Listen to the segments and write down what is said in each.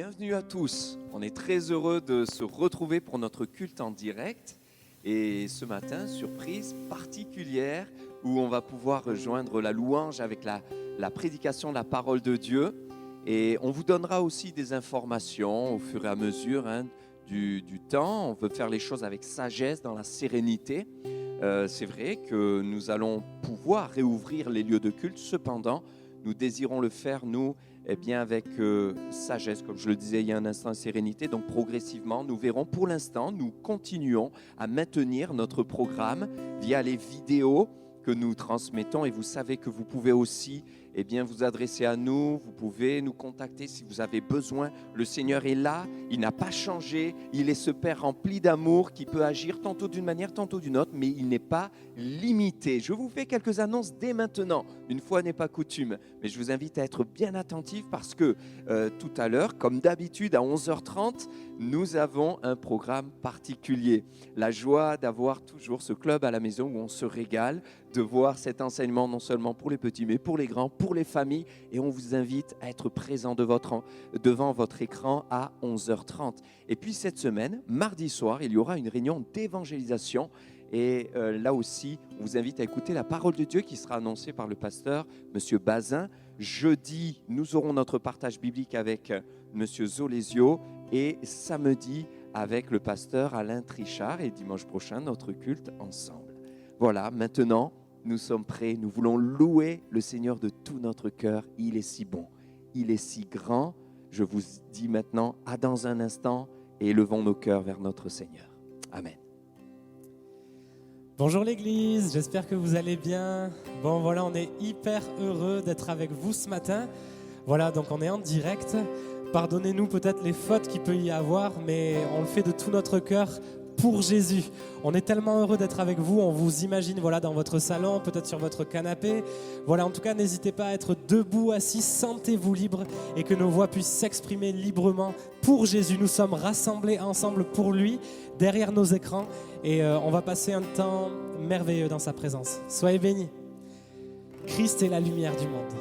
Bienvenue à tous. On est très heureux de se retrouver pour notre culte en direct. Et ce matin, surprise particulière où on va pouvoir rejoindre la louange avec la prédication de la parole de Dieu. Et on vous donnera aussi des informations au fur et à mesure du temps. On veut faire les choses avec sagesse, dans la sérénité. C'est vrai que nous allons pouvoir réouvrir les lieux de culte. Cependant, nous désirons le faire, nous, avec sagesse, comme je le disais il y a un instant, sérénité. Donc progressivement, nous verrons. Pour l'instant, nous continuons à maintenir notre programme via les vidéos que nous transmettons. Et vous savez que vous pouvez aussi vous adresser à nous. Vous pouvez nous contacter si vous avez besoin. Le Seigneur est là, il n'a pas changé. Il est ce Père rempli d'amour qui peut agir tantôt d'une manière, tantôt d'une autre, mais il n'est pas limité. Je vous fais quelques annonces dès maintenant. Une fois n'est pas coutume, mais je vous invite à être bien attentifs parce que tout à l'heure, comme d'habitude à 11h30, nous avons un programme particulier. La joie d'avoir toujours ce club à la maison où on se régale, de voir cet enseignement non seulement pour les petits, mais pour les grands, pour les familles. Et on vous invite à être présent devant votre écran à 11h30. Et puis cette semaine, mardi soir, il y aura une réunion d'évangélisation. Et là aussi, on vous invite à écouter la parole de Dieu qui sera annoncée par le pasteur, M. Bazin. Jeudi, nous aurons notre partage biblique avec M. Zolesio. Et samedi, avec le pasteur Alain Trichard. Et dimanche prochain, notre culte ensemble. Voilà, maintenant, nous sommes prêts. Nous voulons louer le Seigneur de tout notre cœur. Il est si bon, il est si grand. Je vous dis maintenant, à dans un instant, et élevons nos cœurs vers notre Seigneur. Amen. Bonjour l'église, j'espère que vous allez bien. Bon voilà, on est hyper heureux d'être avec vous ce matin. Voilà, donc on est en direct. Pardonnez-nous peut-être les fautes qu'il peut y avoir, mais on le fait de tout notre cœur pour Jésus. On est tellement heureux d'être avec vous, on vous imagine dans votre salon, peut-être sur votre canapé. Voilà, en tout cas, n'hésitez pas à être debout, assis, sentez-vous libre et que nos voix puissent s'exprimer librement pour Jésus. Nous sommes rassemblés ensemble pour lui, derrière nos écrans, et on va passer un temps merveilleux dans sa présence. Soyez bénis. Christ est la lumière du monde.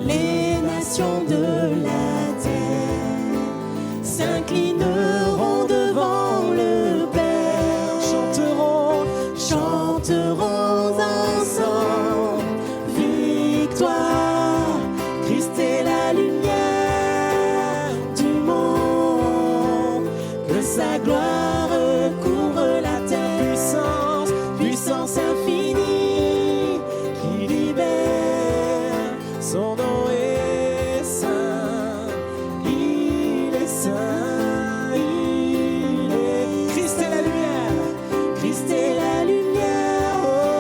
Les nations de la terre s'inclineront devant le Père, chanteront ensemble, victoire, Christ est la lumière du monde, que sa gloire couvre la terre, puissance infinie qui libère. Son nom est saint, il est saint, il est... Christ est la lumière, Christ est la lumière, oh.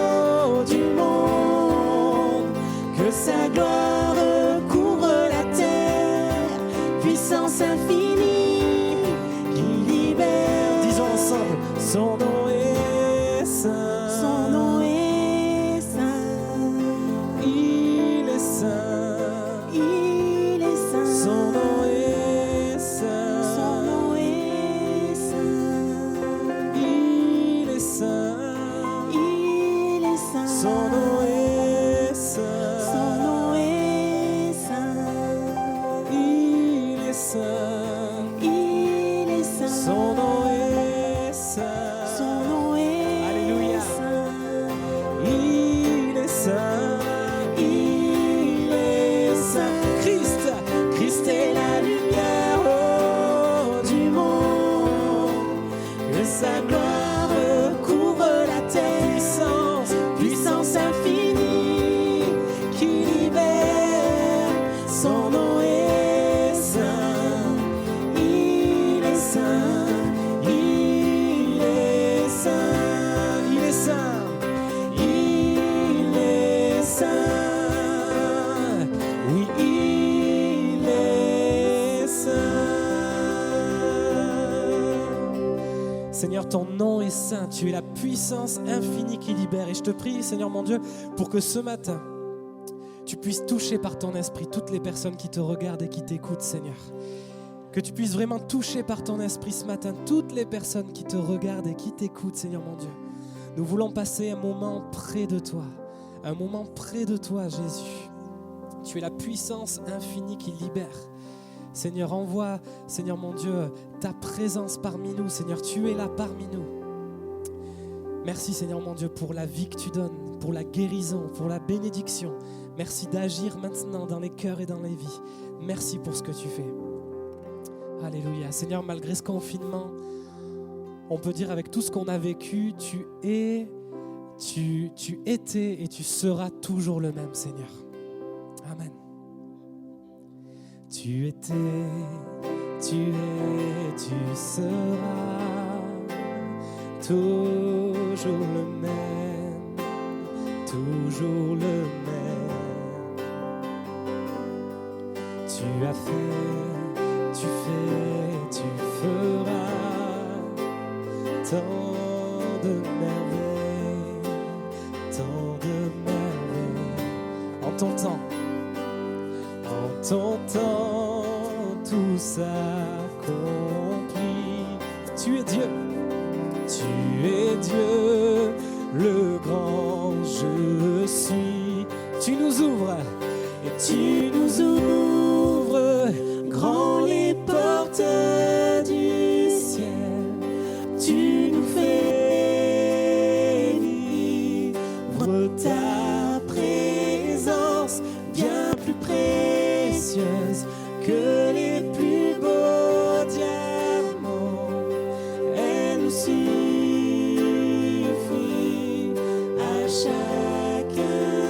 Seigneur, ton nom est saint. Tu es la puissance infinie qui libère. Et je te prie, Seigneur mon Dieu, pour que ce matin, tu puisses toucher par ton esprit toutes les personnes qui te regardent et qui t'écoutent, Seigneur. Que tu puisses vraiment toucher par ton esprit ce matin toutes les personnes qui te regardent et qui t'écoutent, Seigneur mon Dieu. Nous voulons passer un moment près de toi. Un moment près de toi, Jésus. Tu es la puissance infinie qui libère. Seigneur, envoie, Seigneur mon Dieu, ta présence parmi nous. Seigneur, tu es là parmi nous. Merci, Seigneur mon Dieu, pour la vie que tu donnes, pour la guérison, pour la bénédiction. Merci d'agir maintenant dans les cœurs et dans les vies. Merci pour ce que tu fais. Alléluia. Seigneur, malgré ce confinement, on peut dire avec tout ce qu'on a vécu, tu étais et tu seras toujours le même, Seigneur. Amen. Tu étais, tu es, tu seras toujours le même, toujours le même. Tu as fait, tu fais, tu feras tant de merveilles, tant de merveilles. En ton temps, tout s'accomplit. Tu es Dieu, le grand je suis. Tu nous ouvres et tu nous ouvres grand les portes du ciel. Tu nous fais vivre ta présence bien plus précieuse que les plus beaux diamants. Elle nous suffit à chaque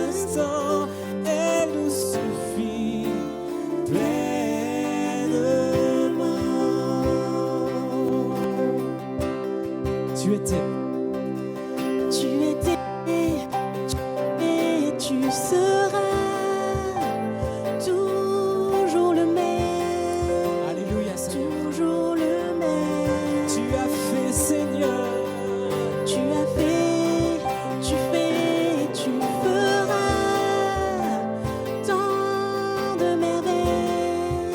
instant. Elle nous suffit pleinement. Tu étais et tu seras toujours le même. Alléluia, Seigneur. Toujours le même. Tu as fait, Seigneur. Tu as fait, tu fais, tu feras tant de merveilles,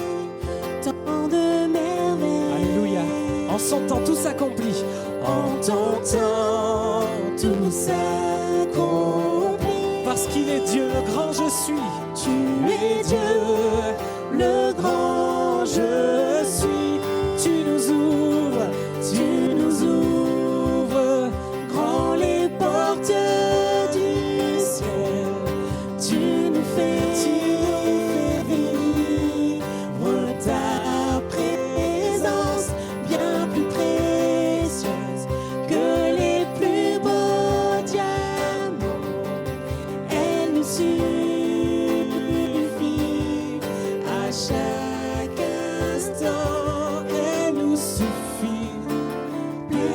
tant de merveilles. Alléluia. En son temps, tout s'accomplit. En ton temps, tout s'accomplit. Parce qu'il est Dieu, le grand je suis. Tu es Dieu, le grand je suis. Tu nous ouvres grand les portes du ciel. Tu nous fais vivre ta présence bien plus précieuse que les plus beaux diamants. Elle nous suffit à chaque instant. Elle nous suffit pleinement.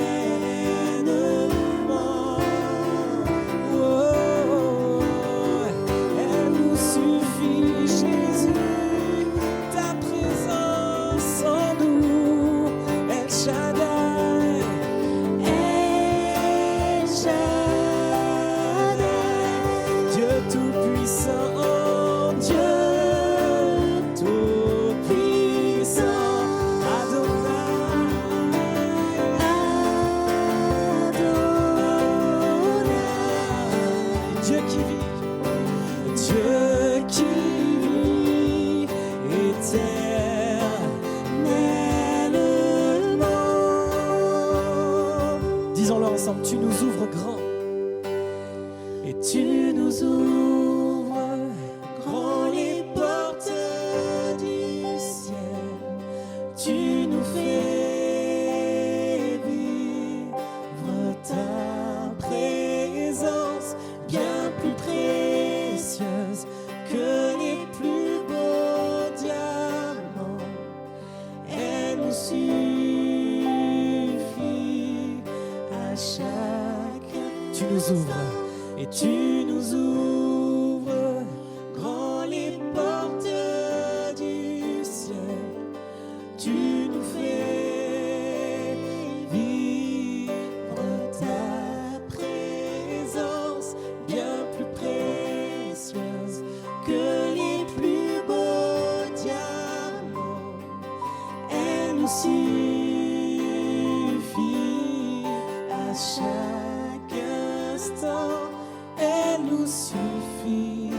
Oh, elle nous suffit, Jésus, ta présence en nous. El Shaddai, El Shaddai, Dieu tout-puissant, Dieu tout-puissant, Adonai, Adonai, Dieu qui vit éternellement. Disons-le ensemble, tu nous ouvres grand. Et tu nous ouvres grand les portes du ciel. Tu nous fais vivre ta présence bien plus précieuse que les plus beaux diamants. Elle nous suffit à chaque. Tu nous ouvres et tu nous ouvres grand les portes du ciel. Tu nous fais vivre elle nous suffit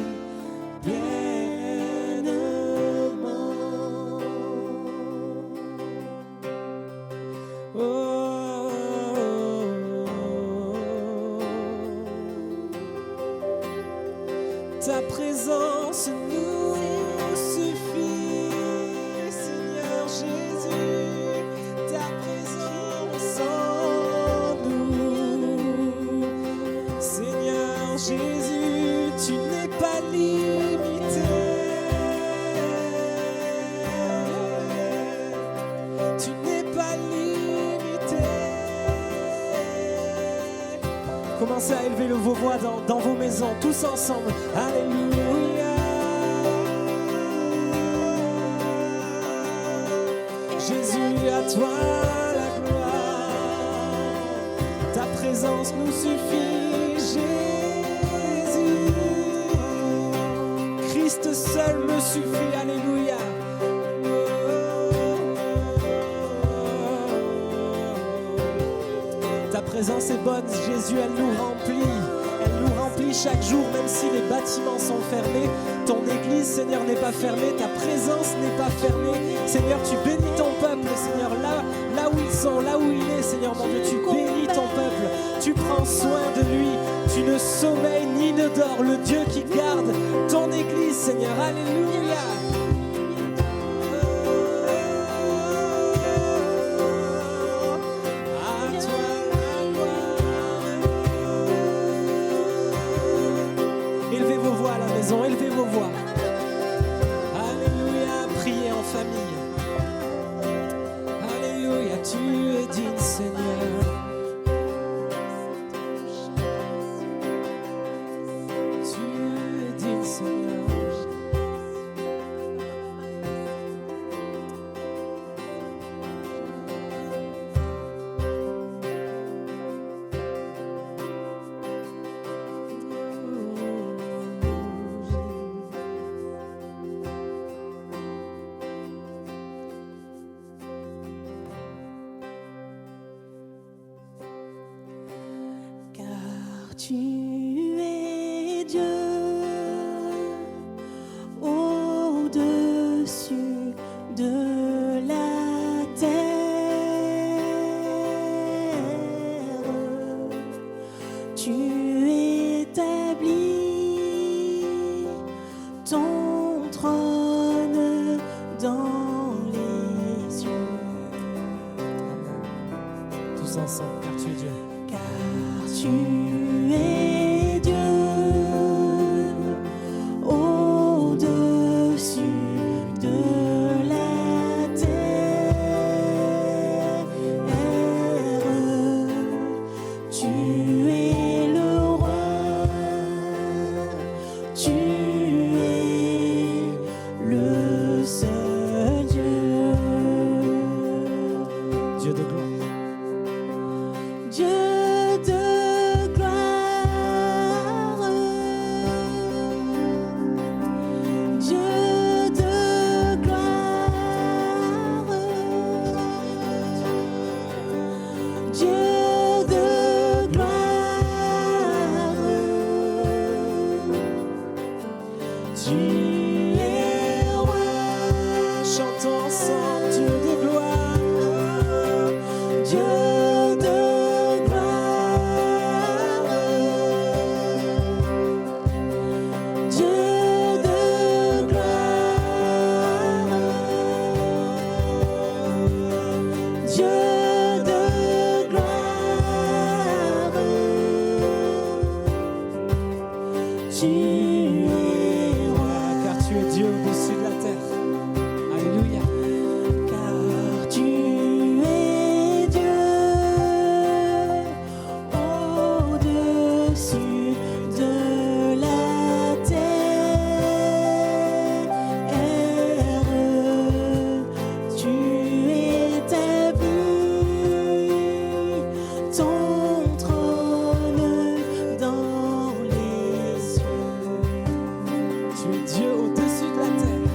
pleinement. Oh, ta présence nous suffit, Seigneur Jésus, ta présence en nous. Seigneur Jésus, tu n'es pas limité. Tu n'es pas limité. Commencez à élever vos voix dans vos maisons, tous ensemble. Alléluia. Jésus, à toi la gloire. Ta présence nous suffit, Jésus. Christ seul me suffit, alléluia. Ta présence est bonne, Jésus, elle nous remplit. Elle nous remplit chaque jour, même si les bâtiments sont fermés. Ton église, Seigneur, n'est pas fermée. Ta présence n'est pas fermée. Seigneur, tu bénis ton peuple, Seigneur, là où ils sont, là où il est, Seigneur, mon Dieu, tu bénis ton peuple. Tu prends soin de lui. Tu ne sommeilles ni ne dors. Le Dieu qui garde ton église, Seigneur. Alléluia. Élevez vos voix. Alléluia, priez en famille. Alléluia, tu es digne, Seigneur. Tu es digne, Seigneur. Tu es Dieu au-dessus de la terre. Tu établis ton trône dans les cieux. Tous ensemble, car tu es Dieu. Car tu es Dieu au-dessus de la terre. Tu es le roi, tu es le seul Dieu. Dieu de gloire. Dieu de gloire, Dieu de gloire, Dieu de gloire, tu es roi. Chantons ensemble, Dieu de gloire, Dieu de tu es roi, Car tu es Dieu au-dessus de la terre. Alléluia. car tu es Dieu au-dessus de la terre. Tu établis ton trône dans les cieux. Tu es Dieu au-dessus de la terre.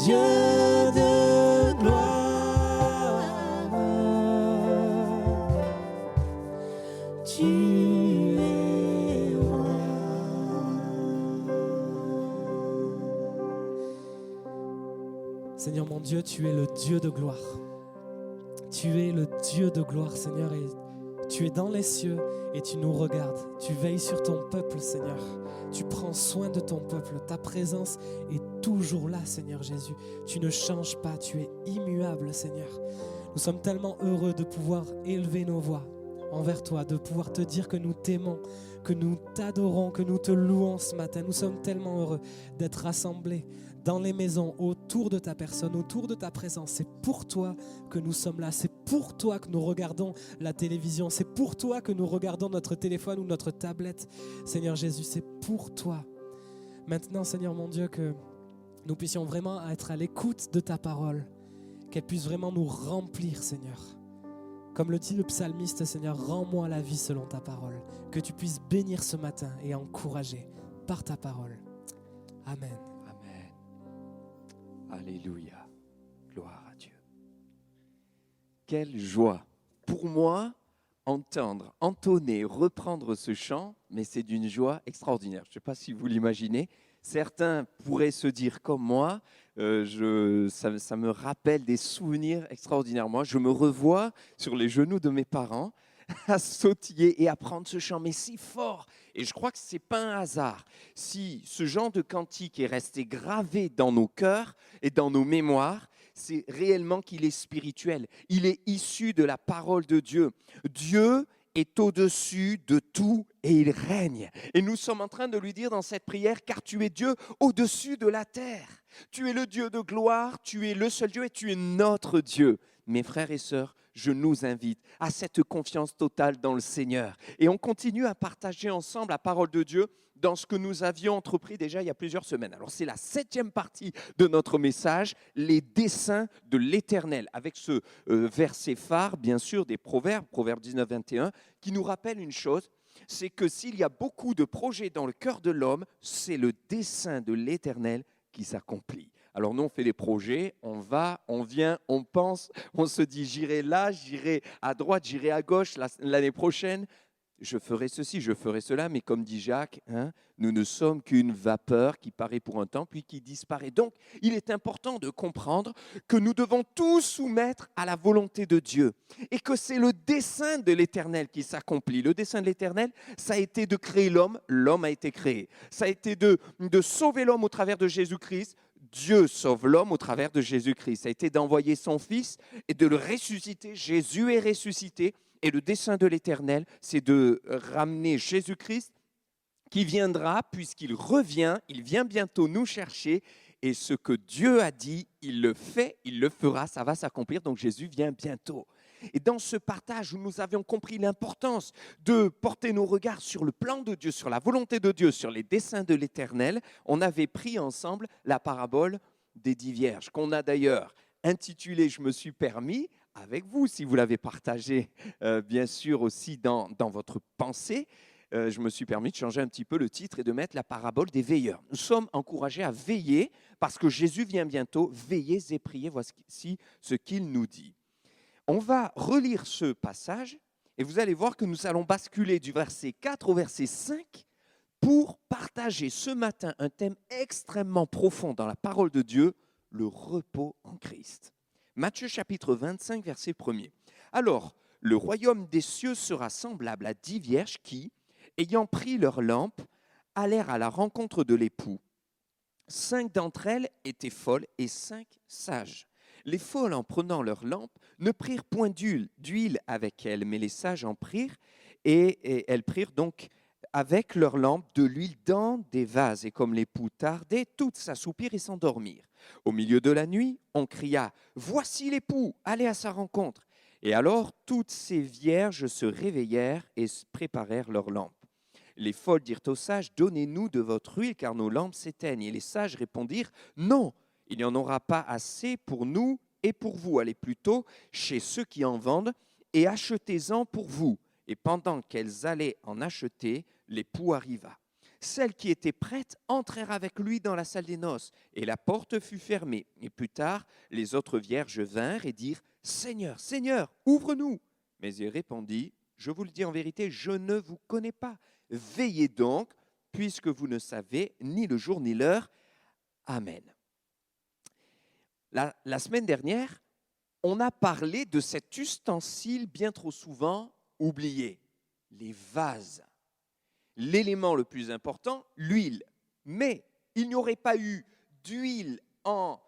Dieu de gloire. Tu es roi. Seigneur mon Dieu, tu es le Dieu de gloire. Tu es le Dieu de gloire, Seigneur, et tu es dans les cieux et tu nous regardes. Tu veilles sur ton peuple, Seigneur. Tu prends soin de ton peuple. Ta présence est toujours là, Seigneur Jésus. Tu ne changes pas, tu es immuable, Seigneur. Nous sommes tellement heureux de pouvoir élever nos voix envers toi, de pouvoir te dire que nous t'aimons, que nous t'adorons, que nous te louons ce matin. Nous sommes tellement heureux d'être rassemblés dans les maisons, autour de ta personne, autour de ta présence. C'est pour toi que nous sommes là. C'est pour toi que nous regardons la télévision. C'est pour toi que nous regardons notre téléphone ou notre tablette. Seigneur Jésus, c'est pour toi. Maintenant, Seigneur mon Dieu, que nous puissions vraiment être à l'écoute de ta parole, qu'elle puisse vraiment nous remplir, Seigneur. Comme le dit le psalmiste, Seigneur, rends-moi la vie selon ta parole. Que tu puisses bénir ce matin et encourager par ta parole. Amen. Alléluia, gloire à Dieu. Quelle joie pour moi entendre, entonner, reprendre ce chant, mais c'est d'une joie extraordinaire. Je ne sais pas si vous l'imaginez. Certains pourraient se dire comme moi, ça me rappelle des souvenirs extraordinaires. Moi, je me revois sur les genoux de mes parents à sautiller et à prendre ce chant, mais si fort. Et je crois que ce n'est pas un hasard. Si ce genre de cantique est resté gravé dans nos cœurs et dans nos mémoires, c'est réellement qu'il est spirituel. Il est issu de la parole de Dieu. Dieu est au-dessus de tout et il règne. Et nous sommes en train de lui dire dans cette prière, car tu es Dieu au-dessus de la terre. Tu es le Dieu de gloire, tu es le seul Dieu et tu es notre Dieu. Mes frères et sœurs, je nous invite à cette confiance totale dans le Seigneur. Et on continue à partager ensemble la parole de Dieu dans ce que nous avions entrepris déjà il y a plusieurs semaines. Alors c'est la 7e partie de notre message, les desseins de l'Éternel, avec ce verset phare, bien sûr, des Proverbes, Proverbes 19-21, qui nous rappelle une chose, c'est que s'il y a beaucoup de projets dans le cœur de l'homme, c'est le dessein de l'Éternel qui s'accomplit. Alors nous, on fait des projets, on va, on vient, on pense, on se dit j'irai là, j'irai à droite, j'irai à gauche l'année prochaine. Je ferai ceci, je ferai cela, mais comme dit Jacques, nous ne sommes qu'une vapeur qui paraît pour un temps, puis qui disparaît. Donc, il est important de comprendre que nous devons tout soumettre à la volonté de Dieu et que c'est le dessein de l'Éternel qui s'accomplit. Le dessein de l'Éternel, ça a été de créer l'homme, l'homme a été créé. Ça a été de sauver l'homme au travers de Jésus-Christ. Dieu sauve l'homme au travers de Jésus-Christ. Ça a été d'envoyer son Fils et de le ressusciter. Jésus est ressuscité. Et le dessein de l'Éternel, c'est de ramener Jésus-Christ qui viendra, puisqu'il revient, il vient bientôt nous chercher. Et ce que Dieu a dit, il le fait, il le fera, ça va s'accomplir. Donc Jésus vient bientôt. Et dans ce partage où nous avions compris l'importance de porter nos regards sur le plan de Dieu, sur la volonté de Dieu, sur les desseins de l'Éternel, on avait pris ensemble la parabole des 10 vierges, qu'on a d'ailleurs intitulée « Je me suis permis » avec vous, si vous l'avez partagé, bien sûr, aussi dans votre pensée. Je me suis permis de changer un petit peu le titre et de mettre la parabole des veilleurs. Nous sommes encouragés à veiller parce que Jésus vient bientôt. Veillez et priez, voici ce qu'il nous dit. On va relire ce passage et vous allez voir que nous allons basculer du verset 4 au verset 5 pour partager ce matin un thème extrêmement profond dans la parole de Dieu, le repos en Christ. Matthieu chapitre 25, verset 1er. Alors, le royaume des cieux sera semblable à 10 vierges qui, ayant pris leurs lampes, allèrent à la rencontre de l'époux. 5 d'entre elles étaient folles et 5 sages. Les folles, en prenant leurs lampes, ne prirent point d'huile avec elles, mais les sages en prirent, et elles prirent donc avec leurs lampes de l'huile dans des vases. Et comme l'époux tardait, toutes s'assoupirent et s'endormirent. Au milieu de la nuit, on cria « Voici l'époux, allez à sa rencontre !» Et alors, toutes ces vierges se réveillèrent et préparèrent leurs lampes. Les folles dirent aux sages « Donnez-nous de votre huile, car nos lampes s'éteignent. » Et les sages répondirent « Non, il n'y en aura pas assez pour nous et pour vous. Allez plutôt chez ceux qui en vendent et achetez-en pour vous. » Et pendant qu'elles allaient en acheter, l'époux arriva. Celles qui étaient prêtes entrèrent avec lui dans la salle des noces, et la porte fut fermée. Et plus tard, les autres vierges vinrent et dirent, « Seigneur, Seigneur, ouvre-nous !» Mais il répondit, « Je vous le dis en vérité, je ne vous connais pas. Veillez donc, puisque vous ne savez ni le jour ni l'heure. » Amen. La semaine dernière, on a parlé de cet ustensile bien trop souvent oublié, les vases. L'élément le plus important, l'huile. Mais il n'y aurait pas eu d'huile en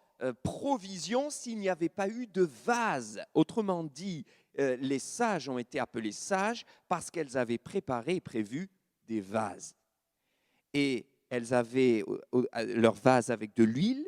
provision s'il n'y avait pas eu de vase. Autrement dit, les sages ont été appelés sages parce qu'elles avaient préparé et prévu des vases. Et elles avaient leur vase avec de l'huile,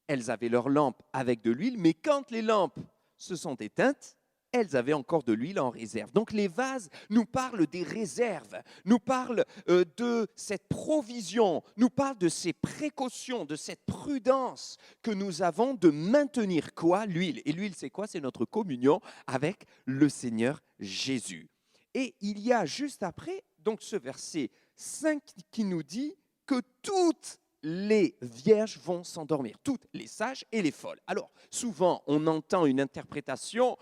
elles avaient leurs lampes avec de l'huile, mais quand les lampes se sont éteintes, elles avaient encore de l'huile en réserve. Donc les vases nous parlent des réserves, nous parlent de cette provision, nous parlent de ces précautions, de cette prudence que nous avons de maintenir quoi? L'huile. Et l'huile, c'est quoi? C'est notre communion avec le Seigneur Jésus. Et il y a juste après, donc ce verset 5 qui nous dit que toutes les vierges vont s'endormir, toutes les sages et les folles. Alors, souvent, on entend une interprétation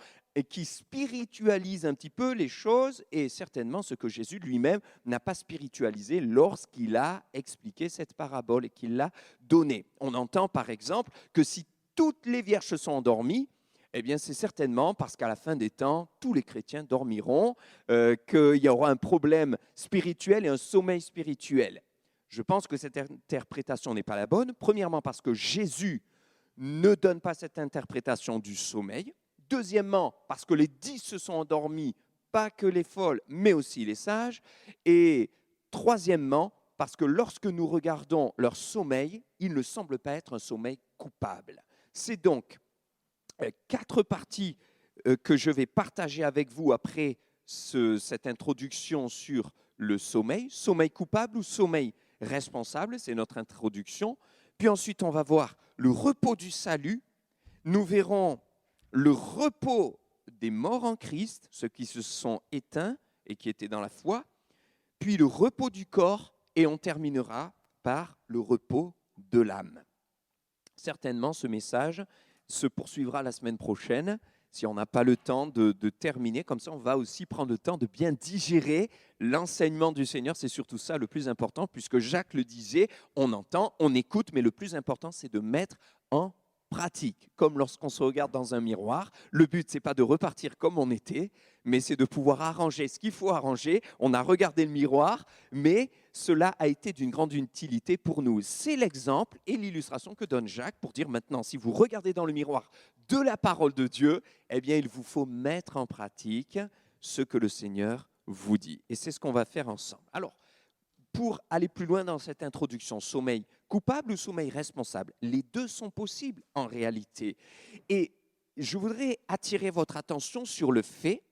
qui spiritualise un petit peu les choses, et certainement ce que Jésus lui-même n'a pas spiritualisé lorsqu'il a expliqué cette parabole et qu'il l'a donnée. On entend par exemple que si toutes les vierges se sont endormies, eh bien c'est certainement parce qu'à la fin des temps, tous les chrétiens dormiront, qu'il y aura un problème spirituel et un sommeil spirituel. Je pense que cette interprétation n'est pas la bonne. Premièrement, parce que Jésus ne donne pas cette interprétation du sommeil. Deuxièmement, parce que les 10 se sont endormis, pas que les folles, mais aussi les sages. Et troisièmement, parce que lorsque nous regardons leur sommeil, il ne semble pas être un sommeil coupable. C'est donc 4 parties que je vais partager avec vous après cette introduction sur le sommeil. Sommeil coupable ou sommeil responsable, c'est notre introduction. Puis ensuite, on va voir le repos du salut. Nous verrons le repos des morts en Christ, ceux qui se sont éteints et qui étaient dans la foi. Puis le repos du corps et on terminera par le repos de l'âme. Certainement, ce message se poursuivra la semaine prochaine. Si on n'a pas le temps de terminer, comme ça, on va aussi prendre le temps de bien digérer l'enseignement du Seigneur. C'est surtout ça le plus important, puisque Jacques le disait, on entend, on écoute, mais le plus important, c'est de mettre en pratique. Comme lorsqu'on se regarde dans un miroir, le but, ce n'est pas de repartir comme on était, mais c'est de pouvoir arranger ce qu'il faut arranger. On a regardé le miroir, mais cela a été d'une grande utilité pour nous. C'est l'exemple et l'illustration que donne Jacques pour dire maintenant, si vous regardez dans le miroir de la parole de Dieu, eh bien, il vous faut mettre en pratique ce que le Seigneur vous dit. Et c'est ce qu'on va faire ensemble. Alors, pour aller plus loin dans cette introduction, sommeil coupable ou sommeil responsable, les deux sont possibles en réalité. Et je voudrais attirer votre attention sur le fait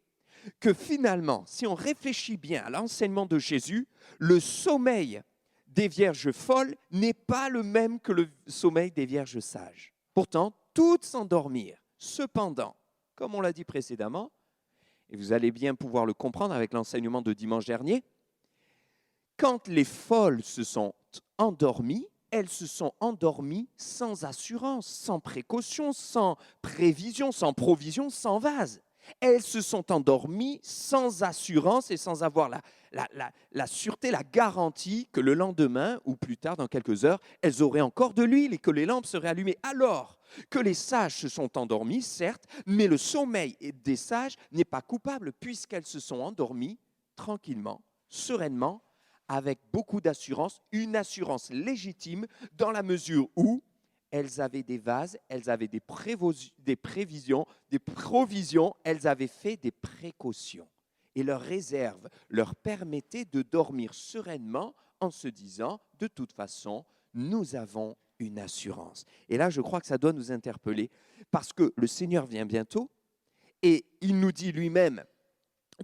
que finalement, si on réfléchit bien à l'enseignement de Jésus, le sommeil des vierges folles n'est pas le même que le sommeil des vierges sages. Pourtant, toutes s'endormirent. Cependant, comme on l'a dit précédemment, et vous allez bien pouvoir le comprendre avec l'enseignement de dimanche dernier, quand les folles se sont endormies, elles se sont endormies sans assurance, sans précaution, sans prévision, sans provision, sans vase. Elles se sont endormies sans assurance et sans avoir la sûreté, la garantie que le lendemain ou plus tard, dans quelques heures, elles auraient encore de l'huile et que les lampes seraient allumées. Alors que les sages se sont endormis, certes, mais le sommeil des sages n'est pas coupable puisqu'elles se sont endormies tranquillement, sereinement, avec beaucoup d'assurance, une assurance légitime dans la mesure où elles avaient des vases, elles avaient des prévisions, des provisions, elles avaient fait des précautions. Et leur réserve leur permettait de dormir sereinement en se disant, de toute façon, nous avons une assurance. Et là, je crois que ça doit nous interpeller parce que le Seigneur vient bientôt et il nous dit lui-même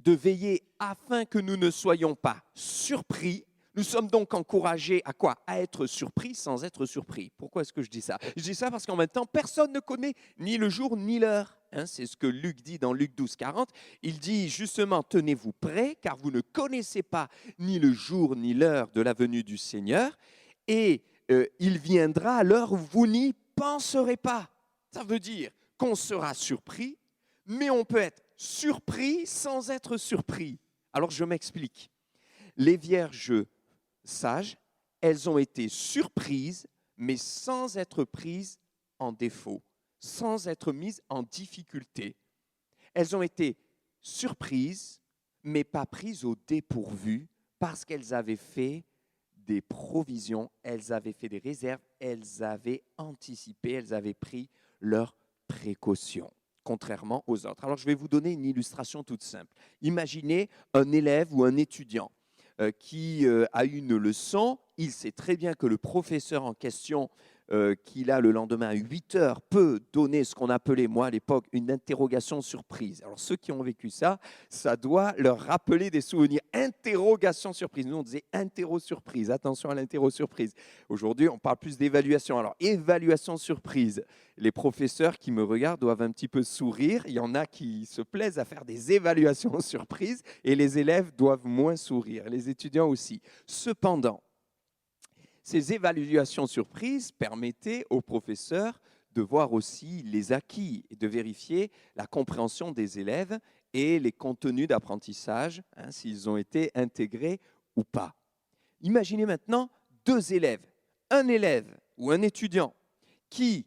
de veiller afin que nous ne soyons pas surpris. Nous sommes donc encouragés à quoi? À être surpris sans être surpris. Pourquoi est-ce que je dis ça? Je dis ça parce qu'en même temps, personne ne connaît ni le jour ni l'heure. hein, c'est ce que Luc dit dans Luc 12, 40. Il dit justement, tenez-vous prêts, car vous ne connaissez pas ni le jour ni l'heure de la venue du Seigneur, et il viendra à l'heure où vous n'y penserez pas. Ça veut dire qu'on sera surpris, mais on peut être surpris sans être surpris. Alors je m'explique. Les vierges sages, elles ont été surprises, mais sans être prises en défaut, sans être mises en difficulté. Elles ont été surprises, mais pas prises au dépourvu, parce qu'elles avaient fait des provisions, elles avaient fait des réserves, elles avaient anticipé, elles avaient pris leurs précautions, contrairement aux autres. Alors, je vais vous donner une illustration toute simple. Imaginez un élève ou un étudiant qui a une leçon. Il sait très bien que le professeur en question, qu'il a le lendemain à 8 heures, peut donner ce qu'on appelait, moi à l'époque, une interrogation surprise. Alors ceux qui ont vécu ça, ça doit leur rappeler des souvenirs. Interrogation surprise. Nous, on disait interro-surprise. Attention à l'interro-surprise. Aujourd'hui, on parle plus d'évaluation. Alors, évaluation surprise. Les professeurs qui me regardent doivent un petit peu sourire. Il y en a qui se plaisent à faire des évaluations surprises et les élèves doivent moins sourire, les étudiants aussi. Cependant, ces évaluations surprises permettaient aux professeurs de voir aussi les acquis et de vérifier la compréhension des élèves et les contenus d'apprentissage, hein, s'ils ont été intégrés ou pas. Imaginez maintenant deux élèves. Un élève ou un étudiant qui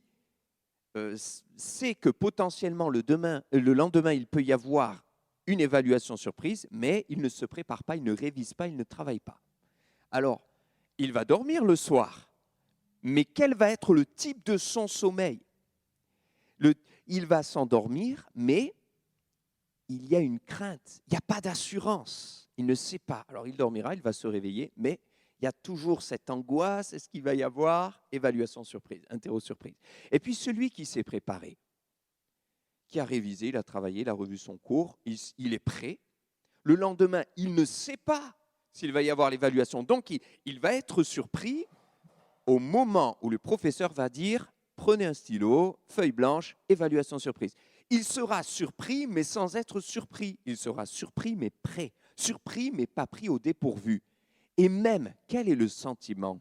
sait que potentiellement le lendemain, il peut y avoir une évaluation surprise, mais il ne se prépare pas, il ne révise pas, il ne travaille pas. Alors, il va dormir le soir, mais quel va être le type de son sommeil? Il va s'endormir, mais il y a une crainte, il n'y a pas d'assurance, il ne sait pas. Alors il dormira, il va se réveiller, mais il y a toujours cette angoisse, est-ce qu'il va y avoir évaluation surprise, interro-surprise. Et puis celui qui s'est préparé, qui a révisé, il a travaillé, il a revu son cours, il est prêt. Le lendemain, il ne sait pas s'il va y avoir l'évaluation. Donc, il va être surpris au moment où le professeur va dire « Prenez un stylo, feuille blanche, évaluation surprise ». Il sera surpris, mais sans être surpris. Il sera surpris, mais prêt. Surpris, mais pas pris au dépourvu. Et même, quel est le sentiment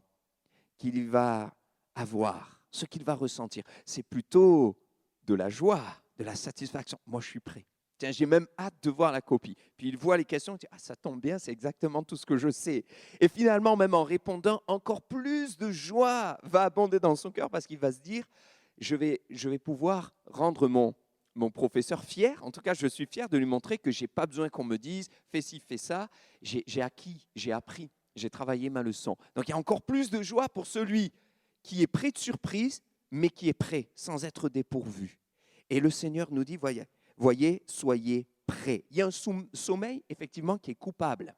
qu'il va avoir, ce qu'il va ressentir? C'est plutôt de la joie, de la satisfaction. Moi, je suis prêt. Tiens, j'ai même hâte de voir la copie. Puis il voit les questions, il dit « Ah, ça tombe bien, c'est exactement tout ce que je sais. » Et finalement, même en répondant, encore plus de joie va abonder dans son cœur parce qu'il va se dire « Je vais pouvoir rendre mon professeur fier. En tout cas, je suis fier de lui montrer que je n'ai pas besoin qu'on me dise « Fais ci, fais ça. » J'ai acquis, j'ai appris, j'ai travaillé ma leçon. Donc, il y a encore plus de joie pour celui qui est prêt de surprise, mais qui est prêt sans être dépourvu. Et le Seigneur nous dit « Voyez, soyez prêts. » Il y a un sommeil, effectivement, qui est coupable.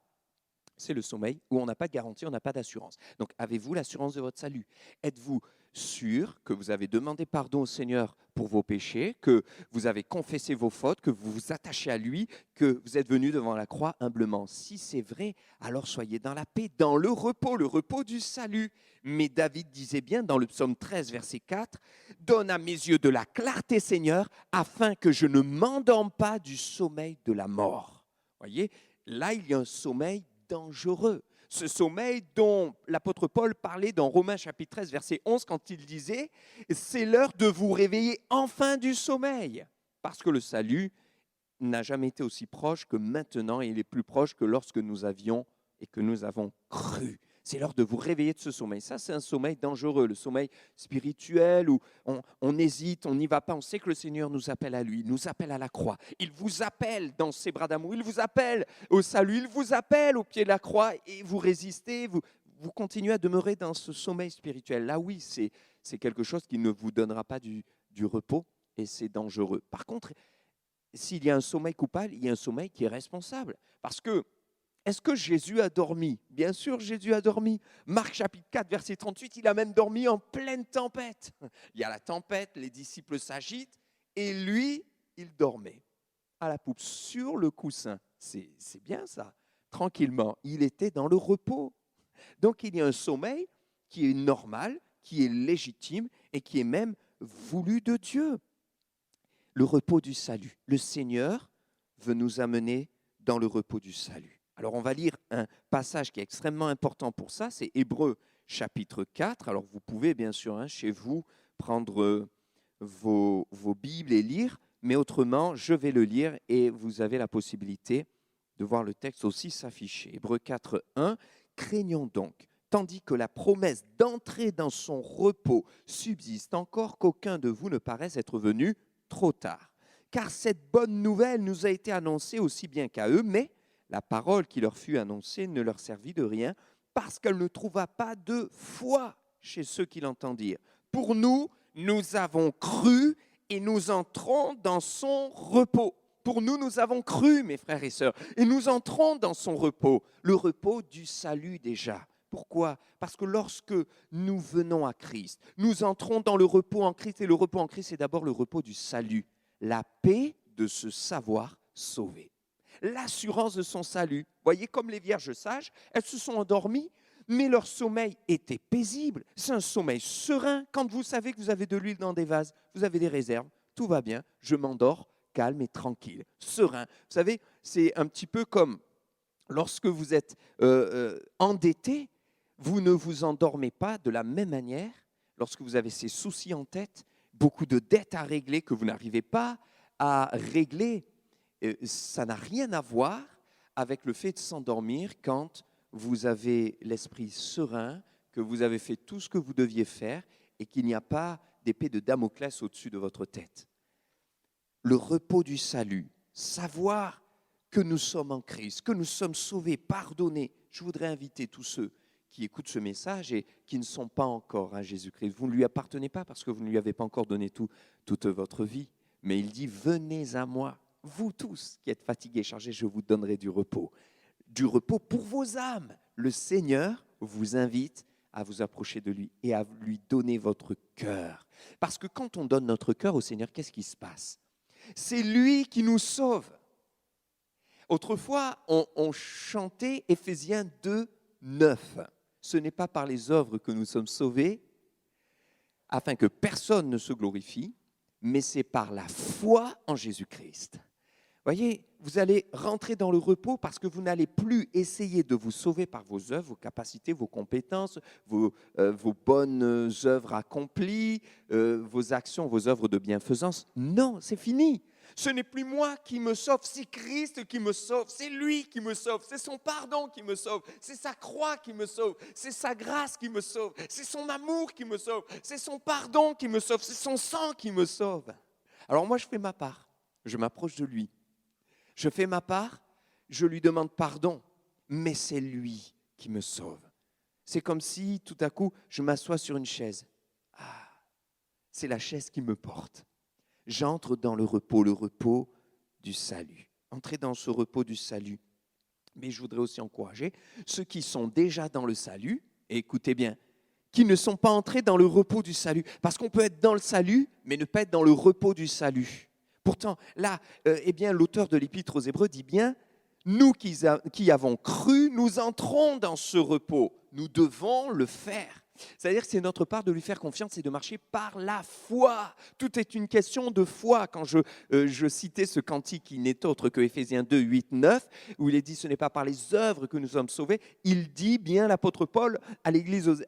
C'est le sommeil où on n'a pas de garantie, on n'a pas d'assurance. Donc, avez-vous l'assurance de votre salut? Êtes-vous sûr que vous avez demandé pardon au Seigneur pour vos péchés, que vous avez confessé vos fautes, que vous vous attachez à lui, que vous êtes venu devant la croix humblement? Si c'est vrai, alors soyez dans la paix, dans le repos du salut. Mais David disait bien dans le psaume 13, verset 4, « Donne à mes yeux de la clarté, Seigneur, afin que je ne m'endorme pas du sommeil de la mort. » Voyez, là, il y a un sommeil dangereux. Ce sommeil dont l'apôtre Paul parlait dans Romains chapitre 13, verset 11, quand il disait « C'est l'heure de vous réveiller enfin du sommeil. » Parce que le salut n'a jamais été aussi proche que maintenant, et il est plus proche que lorsque nous avions et que nous avons cru. C'est l'heure de vous réveiller de ce sommeil. Ça, c'est un sommeil dangereux, le sommeil spirituel où on hésite, on n'y va pas. On sait que le Seigneur nous appelle à lui, nous appelle à la croix. Il vous appelle dans ses bras d'amour, il vous appelle au salut, il vous appelle au pied de la croix et vous résistez, vous continuez à demeurer dans ce sommeil spirituel. Là, oui, c'est quelque chose qui ne vous donnera pas du repos et c'est dangereux. Par contre, s'il y a un sommeil coupable, il y a un sommeil qui est responsable. Parce que est-ce que Jésus a dormi? Bien sûr, Jésus a dormi. Marc chapitre 4, verset 38, il a même dormi en pleine tempête. Il y a la tempête, les disciples s'agitent, et lui, il dormait à la poupe, sur le coussin. C'est bien ça, tranquillement. Il était dans le repos. Donc, il y a un sommeil qui est normal, qui est légitime, et qui est même voulu de Dieu. le repos du salut. Le Seigneur veut nous amener dans le repos du salut. Alors on va lire un passage qui est extrêmement important pour ça, c'est Hébreux chapitre 4. Alors vous pouvez bien sûr chez vous prendre vos Bibles et lire, mais autrement je vais le lire et vous avez la possibilité de voir le texte aussi s'afficher. Hébreux 4, 1. Craignons donc, tandis que la promesse d'entrer dans son repos subsiste encore, qu'aucun de vous ne paraisse être venu trop tard. Car cette bonne nouvelle nous a été annoncée aussi bien qu'à eux, mais la parole qui leur fut annoncée ne leur servit de rien, parce qu'elle ne trouva pas de foi chez ceux qui l'entendirent. Pour nous, nous avons cru et nous entrons dans son repos. Pour nous, nous avons cru, mes frères et sœurs, et nous entrons dans son repos, le repos du salut déjà. Pourquoi ? Parce que lorsque nous venons à Christ, nous entrons dans le repos en Christ, et le repos en Christ, c'est d'abord le repos du salut, la paix de se savoir sauvé, l'assurance de son salut. Voyez, comme les vierges sages, elles se sont endormies, mais leur sommeil était paisible. C'est un sommeil serein. Quand vous savez que vous avez de l'huile dans des vases, vous avez des réserves, tout va bien, je m'endors, calme et tranquille, serein. Vous savez, c'est un petit peu comme lorsque vous êtes endetté, vous ne vous endormez pas de la même manière lorsque vous avez ces soucis en tête, beaucoup de dettes à régler que vous n'arrivez pas à régler. Ça n'a rien à voir avec le fait de s'endormir quand vous avez l'esprit serein, que vous avez fait tout ce que vous deviez faire et qu'il n'y a pas d'épée de Damoclès au-dessus de votre tête. Le repos du salut, savoir que nous sommes en Christ, que nous sommes sauvés, pardonnés. Je voudrais inviter tous ceux qui écoutent ce message et qui ne sont pas encore à Jésus-Christ. Vous ne lui appartenez pas parce que vous ne lui avez pas encore donné toute votre vie. Mais il dit, venez à moi, vous tous qui êtes fatigués et chargés, je vous donnerai du repos. Du repos pour vos âmes. Le Seigneur vous invite à vous approcher de lui et à lui donner votre cœur. Parce que quand on donne notre cœur au Seigneur, qu'est-ce qui se passe ? C'est lui qui nous sauve. Autrefois, on chantait Éphésiens 2, 9. Ce n'est pas par les œuvres que nous sommes sauvés, afin que personne ne se glorifie, mais c'est par la foi en Jésus-Christ. Voyez, vous allez rentrer dans le repos parce que vous n'allez plus essayer de vous sauver par vos œuvres, vos capacités, vos compétences, vos bonnes œuvres accomplies, vos actions, vos œuvres de bienfaisance. Non, c'est fini. Ce n'est plus moi qui me sauve, c'est Christ qui me sauve, c'est lui qui me sauve, c'est son pardon qui me sauve, c'est sa croix qui me sauve, c'est sa grâce qui me sauve, c'est son amour qui me sauve, c'est son pardon qui me sauve, c'est son sang qui me sauve. Alors moi je fais ma part, je m'approche de lui. Je fais ma part, je lui demande pardon, mais c'est lui qui me sauve. C'est comme si tout à coup je m'assois sur une chaise. Ah, c'est la chaise qui me porte. J'entre dans le repos du salut. Entrez dans ce repos du salut. Mais je voudrais aussi encourager ceux qui sont déjà dans le salut, et écoutez bien, qui ne sont pas entrés dans le repos du salut. Parce qu'on peut être dans le salut, mais ne pas être dans le repos du salut. Pourtant, là, l'auteur de l'Épître aux Hébreux dit bien, nous qui avons cru, nous entrons dans ce repos. Nous devons le faire. C'est-à-dire que c'est notre part de lui faire confiance et de marcher par la foi. Tout est une question de foi. Quand je citais ce cantique qui n'est autre que Éphésiens 2, 8, 9, où il est dit « ce n'est pas par les œuvres que nous sommes sauvés », il dit bien l'apôtre Paul à l'église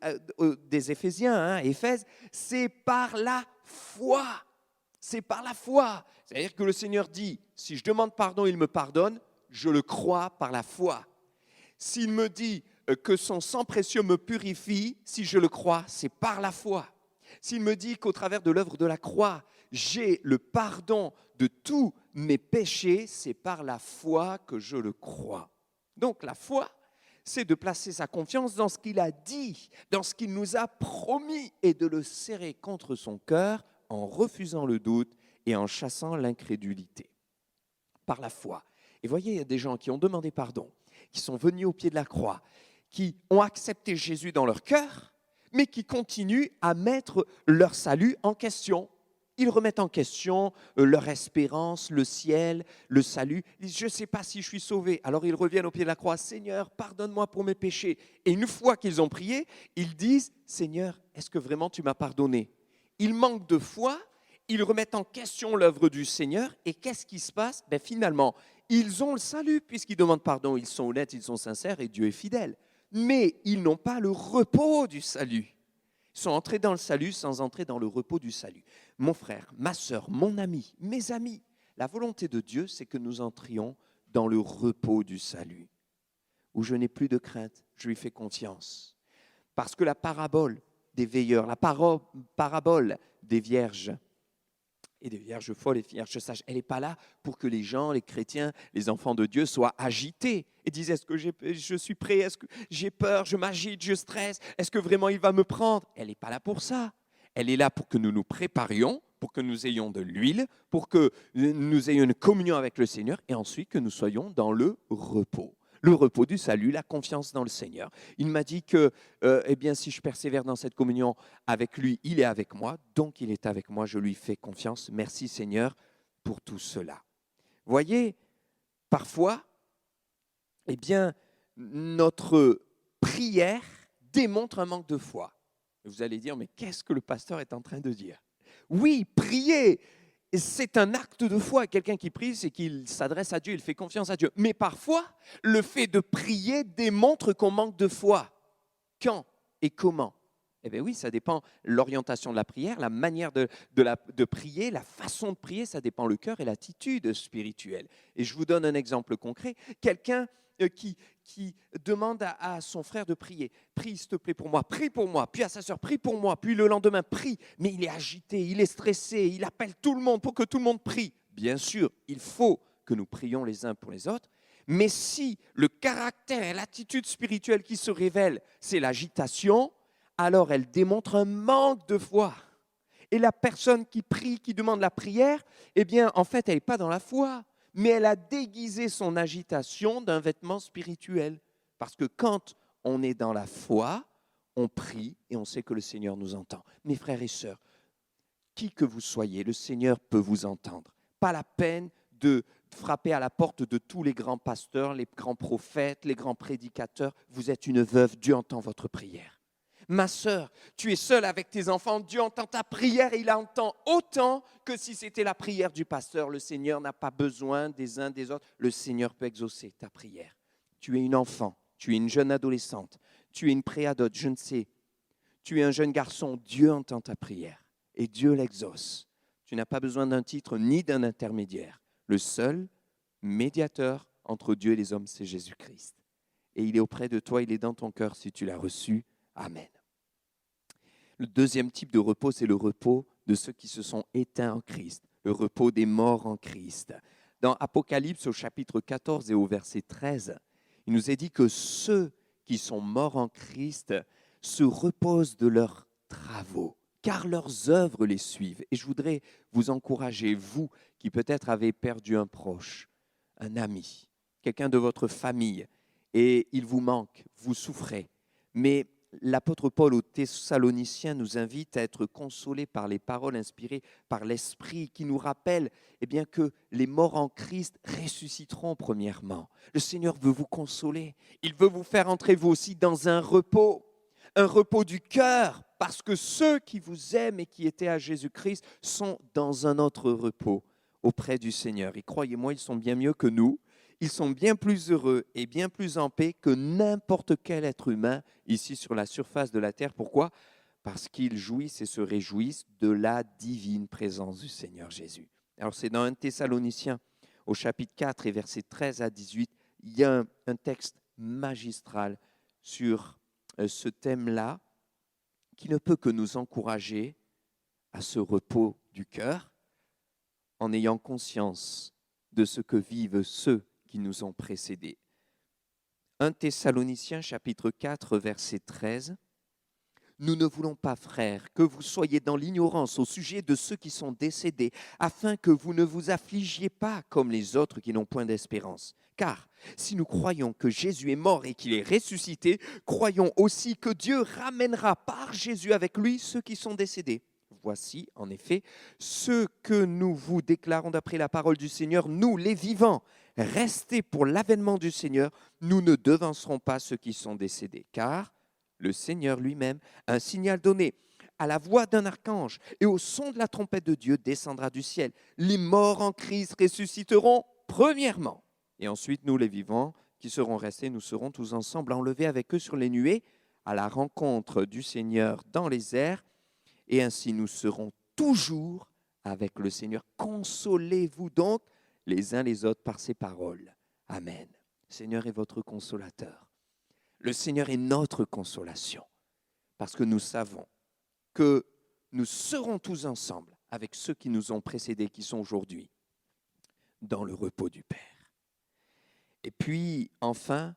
des Éphésiens, Éphèse, c'est par la foi. C'est par la foi. C'est-à-dire que le Seigneur dit, si je demande pardon, il me pardonne, je le crois par la foi. S'il me dit que son sang précieux me purifie, si je le crois, c'est par la foi. S'il me dit qu'au travers de l'œuvre de la croix, j'ai le pardon de tous mes péchés, c'est par la foi que je le crois. Donc la foi, c'est de placer sa confiance dans ce qu'il a dit, dans ce qu'il nous a promis, et de le serrer contre son cœur en refusant le doute et en chassant l'incrédulité. Par la foi. Et voyez, il y a des gens qui ont demandé pardon, qui sont venus au pied de la croix, qui ont accepté Jésus dans leur cœur, mais qui continuent à mettre leur salut en question. Ils remettent en question leur espérance, le ciel, le salut. Ils disent, je ne sais pas si je suis sauvé. Alors ils reviennent au pied de la croix, Seigneur, pardonne-moi pour mes péchés. Et une fois qu'ils ont prié, ils disent, Seigneur, est-ce que vraiment tu m'as pardonné ? Ils manquent de foi ils remettent en question l'œuvre du Seigneur. Et qu'est-ce qui se passe? Finalement, ils ont le salut puisqu'ils demandent pardon. Ils sont honnêtes, ils sont sincères et Dieu est fidèle. Mais ils n'ont pas le repos du salut. Ils sont entrés dans le salut sans entrer dans le repos du salut. Mon frère, ma sœur, mon ami, mes amis, la volonté de Dieu, c'est que nous entrions dans le repos du salut, où je n'ai plus de crainte, je lui fais confiance. Parce que la parabole des veilleurs, la parabole des vierges, et des vierges folles et vierges sages, elle n'est pas là pour que les gens, les chrétiens, les enfants de Dieu soient agités et disent, est-ce que je suis prêt, est-ce que j'ai peur, je m'agite, je stresse, est-ce que vraiment il va me prendre? Elle n'est pas là pour ça. Elle est là pour que nous nous préparions, pour que nous ayons de l'huile, pour que nous ayons une communion avec le Seigneur et ensuite que nous soyons dans le repos. Le repos du salut, la confiance dans le Seigneur. Il m'a dit que si je persévère dans cette communion avec lui, il est avec moi, donc il est avec moi, je lui fais confiance. Merci Seigneur pour tout cela. Voyez, parfois, notre prière démontre un manque de foi. Vous allez dire, mais qu'est-ce que le pasteur est en train de dire? Oui, prier, c'est un acte de foi. Quelqu'un qui prie, c'est qu'il s'adresse à Dieu, il fait confiance à Dieu. Mais parfois, le fait de prier démontre qu'on manque de foi. Quand et comment? Oui, ça dépend de l'orientation de la prière, la manière de prier, la façon de prier, ça dépend le cœur et l'attitude spirituelle. Et je vous donne un exemple concret. Quelqu'un qui demande à son frère de prier. Prie, s'il te plaît, pour moi. Prie pour moi. Puis à sa sœur, prie pour moi. Puis le lendemain, prie. Mais il est agité, il est stressé, il appelle tout le monde pour que tout le monde prie. Bien sûr, il faut que nous prions les uns pour les autres. Mais si le caractère et l'attitude spirituelle qui se révèlent, c'est l'agitation, alors elle démontre un manque de foi. Et la personne qui prie, qui demande la prière, en fait, elle n'est pas dans la foi. Mais elle a déguisé son agitation d'un vêtement spirituel. Parce que quand on est dans la foi, on prie et on sait que le Seigneur nous entend. Mes frères et sœurs, qui que vous soyez, le Seigneur peut vous entendre. Pas la peine de frapper à la porte de tous les grands pasteurs, les grands prophètes, les grands prédicateurs. Vous êtes une veuve, Dieu entend votre prière. Ma sœur, tu es seule avec tes enfants, Dieu entend ta prière et il entend autant que si c'était la prière du pasteur. Le Seigneur n'a pas besoin des uns des autres. Le Seigneur peut exaucer ta prière. Tu es une enfant, tu es une jeune adolescente, tu es une préadote, je ne sais. Tu es un jeune garçon, Dieu entend ta prière et Dieu l'exauce. Tu n'as pas besoin d'un titre ni d'un intermédiaire. Le seul médiateur entre Dieu et les hommes, c'est Jésus-Christ. Et il est auprès de toi, il est dans ton cœur si tu l'as reçu. Amen. Le deuxième type de repos, c'est le repos de ceux qui se sont éteints en Christ, le repos des morts en Christ. Dans Apocalypse au chapitre 14 et au verset 13, il nous est dit que ceux qui sont morts en Christ se reposent de leurs travaux, car leurs œuvres les suivent. Et je voudrais vous encourager, vous qui peut-être avez perdu un proche, un ami, quelqu'un de votre famille, et il vous manque, vous souffrez, mais l'apôtre Paul aux Thessaloniciens nous invite à être consolés par les paroles inspirées par l'Esprit qui nous rappellent que les morts en Christ ressusciteront premièrement. Le Seigneur veut vous consoler. Il veut vous faire entrer vous aussi dans un repos du cœur, parce que ceux qui vous aiment et qui étaient à Jésus-Christ sont dans un autre repos auprès du Seigneur. Et croyez-moi, ils sont bien mieux que nous. Ils sont bien plus heureux et bien plus en paix que n'importe quel être humain ici sur la surface de la terre. Pourquoi? Parce qu'ils jouissent et se réjouissent de la divine présence du Seigneur Jésus. Alors c'est dans 1 Thessaloniciens au chapitre 4 et versets 13 à 18, il y a un texte magistral sur ce thème-là qui ne peut que nous encourager à ce repos du cœur en ayant conscience de ce que vivent ceux qui nous ont précédés. 1 Thessaloniciens chapitre 4 verset 13. Nous ne voulons pas, frères, que vous soyez dans l'ignorance au sujet de ceux qui sont décédés, afin que vous ne vous affligiez pas comme les autres qui n'ont point d'espérance. Car si nous croyons que Jésus est mort et qu'il est ressuscité, croyons aussi que Dieu ramènera par Jésus avec lui ceux qui sont décédés. Voici, en effet, ce que nous vous déclarons d'après la parole du Seigneur, nous les vivants, restés pour l'avènement du Seigneur, nous ne devancerons pas ceux qui sont décédés, car le Seigneur lui-même a un signal donné à la voix d'un archange et au son de la trompette de Dieu descendra du ciel. Les morts en Christ ressusciteront premièrement. Et ensuite, nous les vivants qui serons restés, nous serons tous ensemble enlevés avec eux sur les nuées à la rencontre du Seigneur dans les airs. Et ainsi, nous serons toujours avec le Seigneur. Consolez-vous donc les uns les autres par ces paroles. Amen. Le Seigneur est votre consolateur. Le Seigneur est notre consolation. Parce que nous savons que nous serons tous ensemble avec ceux qui nous ont précédés, qui sont aujourd'hui dans le repos du Père. Et puis, enfin,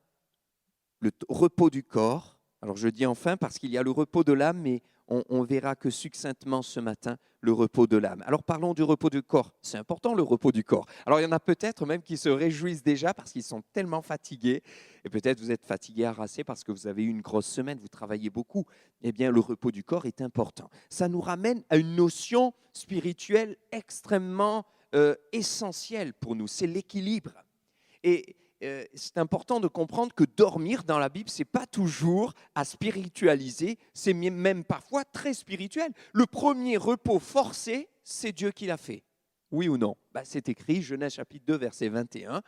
le repos du corps. Alors, je dis enfin parce qu'il y a le repos de l'âme, mais on verra que succinctement ce matin, le repos de l'âme. Alors, parlons du repos du corps. C'est important, le repos du corps. Alors, il y en a peut-être même qui se réjouissent déjà parce qu'ils sont tellement fatigués. Et peut-être vous êtes fatigués, harassés parce que vous avez eu une grosse semaine, vous travaillez beaucoup. Eh bien, le repos du corps est important. Ça nous ramène à une notion spirituelle extrêmement essentielle pour nous. C'est l'équilibre. Et c'est important de comprendre que dormir dans la Bible, ce n'est pas toujours à spiritualiser, c'est même parfois très spirituel. Le premier repos forcé, c'est Dieu qui l'a fait. Oui ou non? C'est écrit, Genèse chapitre 2, verset 21.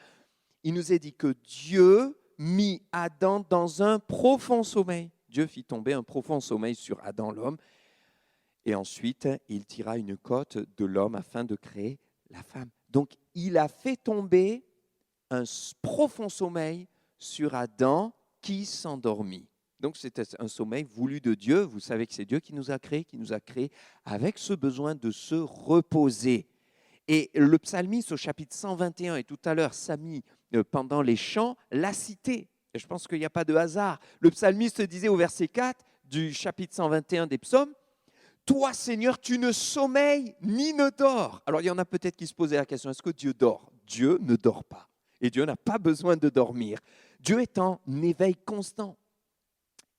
Il nous est dit que Dieu mit Adam dans un profond sommeil. Dieu fit tomber un profond sommeil sur Adam, l'homme. Et ensuite, il tira une côte de l'homme afin de créer la femme. Donc, il a fait tomber un profond sommeil sur Adam qui s'endormit. Donc c'était un sommeil voulu de Dieu. Vous savez que c'est Dieu qui nous a créés avec ce besoin de se reposer. Et le psalmiste au chapitre 121, et tout à l'heure Samy, pendant les chants, l'a cité. Et je pense qu'il n'y a pas de hasard. Le psalmiste disait au verset 4 du chapitre 121 des psaumes, « Toi Seigneur, tu ne sommeilles ni ne dors. » Alors il y en a peut-être qui se posaient la question, est-ce que Dieu dort? Dieu ne dort pas. Et Dieu n'a pas besoin de dormir. Dieu est en éveil constant.